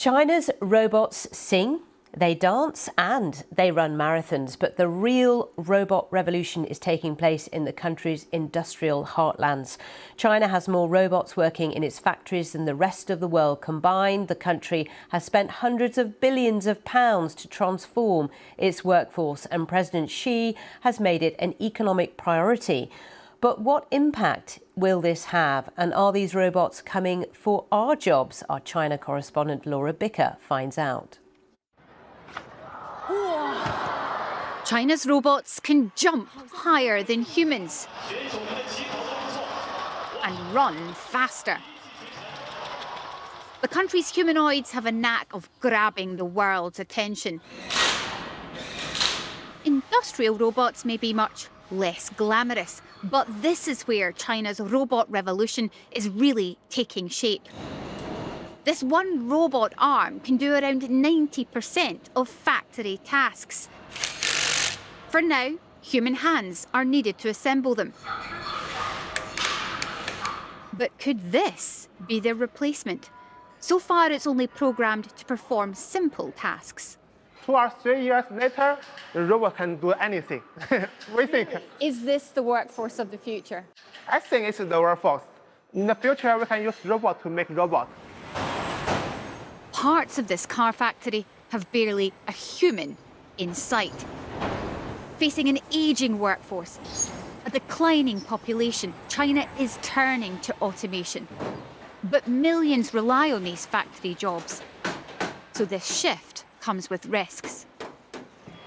China's robots sing, they dance and they run marathons, but the real robot revolution is taking place in the country's industrial heartlands. China has more robots working in its factories than the rest of the world combined. The country has spent hundreds of billions of pounds to transform its workforce, and President Xi has made it an economic priority. But what impact will this have? And are these robots coming for our jobs? Our China correspondent Laura Bicker finds out. China's robots can jump higher than humans and run faster. The country's humanoids have a knack of grabbing the world's attention. Industrial robots may be much less glamorous, but this is where China's robot revolution is really taking shape. This one robot arm can do around 90% of factory tasks. For now, human hands are needed to assemble them. But could this be their replacement? So far, it's only programmed to perform simple tasks. 2 or 3 years later, the robot can do anything. We think. Is this the workforce of the future? I think it's the workforce. In the future, we can use robots to make robots. Parts of this car factory have barely a human in sight. Facing an ageing workforce, a declining population, China is turning to automation. But millions rely on these factory jobs. So this shift comes with risks.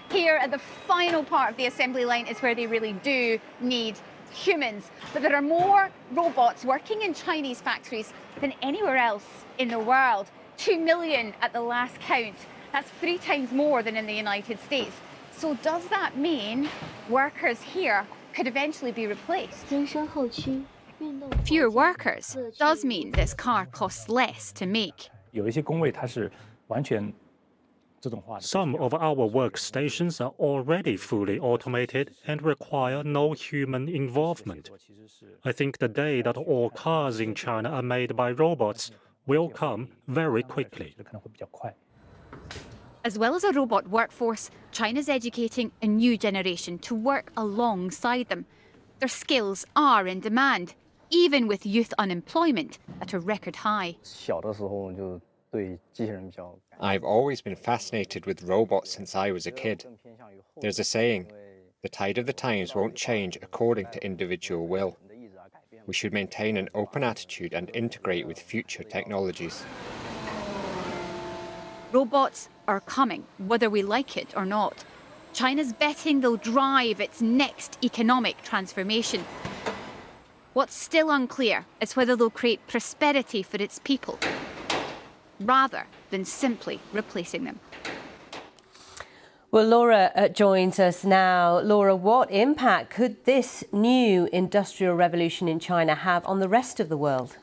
Here at the final part of the assembly line is where they really do need humans. But there are more robots working in Chinese factories than anywhere else in the world. 2 million at the last count. That's 3 times more than in the United States. So does that mean workers here could eventually be replaced? Fewer workers does mean this car costs less to make. Some of our workstations are already fully automated and require no human involvement. I think the day that all cars in China are made by robots will come very quickly. As well as a robot workforce, China's educating a new generation to work alongside them. Their skills are in demand, even with youth unemployment at a record high. I've always been fascinated with robots since I was a kid. There's a saying, the tide of the times won't change according to individual will. We should maintain an open attitude and integrate with future technologies. Robots are coming, whether we like it or not. China's betting they'll drive its next economic transformation. What's still unclear is whether they'll create prosperity for its people, rather than simply replacing them. Well, Laura joins us now. Laura, what impact could this new industrial revolution in China have on the rest of the world?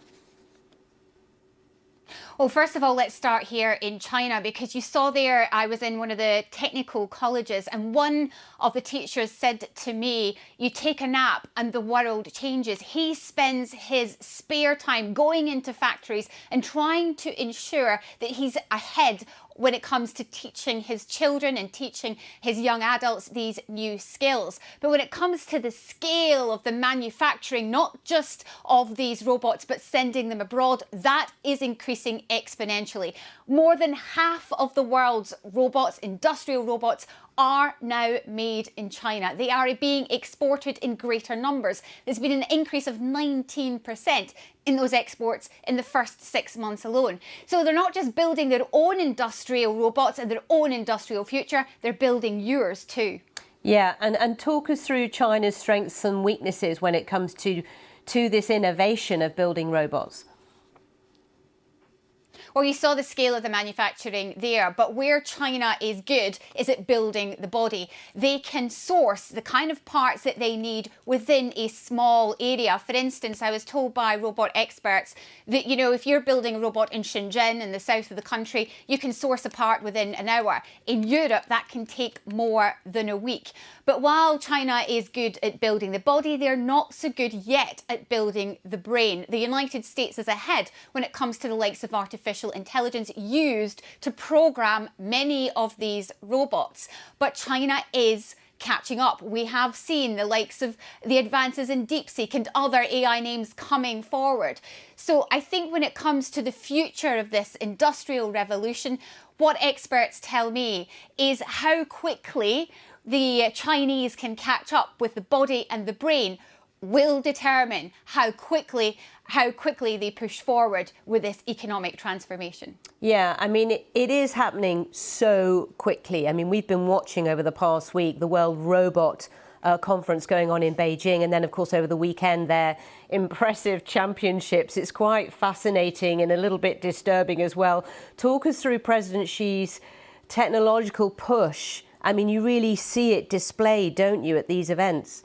Well, first of all, let's start here in China, because you saw there, I was in one of the technical colleges, and one of the teachers said to me, you take a nap and the world changes. He spends his spare time going into factories and trying to ensure that he's ahead when it comes to teaching his children and teaching his young adults these new skills. But when it comes to the scale of the manufacturing, not just of these robots, but sending them abroad, that is increasing exponentially. More than half of the world's robots, industrial robots, are now made in China. They are being exported in greater numbers. There's been an increase of 19% in those exports in the first 6 months alone. So they're not just building their own industrial robots and their own industrial future, they're building yours too. Yeah, and talk us through China's strengths and weaknesses when it comes to this innovation of building robots. Well, you saw the scale of the manufacturing there, but where China is good is at building the body. They can source the kind of parts that they need within a small area. For instance, I was told by robot experts that, you know, if you're building a robot in Shenzhen in the south of the country, you can source a part within an hour. In Europe, that can take more than a week. But while China is good at building the body, they're not so good yet at building the brain. The United States is ahead when it comes to the likes of artificial artificial intelligence used to program many of these robots. But China is catching up. We have seen the likes of the advances in DeepSeek and other AI names coming forward. So I think when it comes to the future of this industrial revolution, what experts tell me is how quickly the Chinese can catch up with the body and the brain will determine how quickly they push forward with this economic transformation. Yeah, I mean, it is happening so quickly. I mean, we've been watching over the past week the World Robot Conference going on in Beijing, and then, of course, over the weekend, their impressive championships. It's quite fascinating and a little bit disturbing as well. Talk us through President Xi's technological push. I mean, you really see it displayed, don't you, at these events?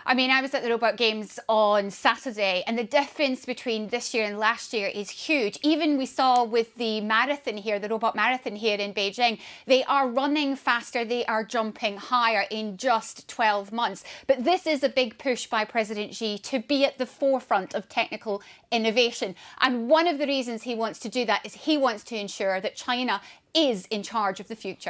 I mean, I was at the Robot Games on Saturday, and the difference between this year and last year is huge. Even we saw with the marathon here, the robot marathon here in Beijing, they are running faster, they are jumping higher in just 12 months. But this is a big push by President Xi to be at the forefront of technical innovation. And one of the reasons he wants to do that is he wants to ensure that China is in charge of the future.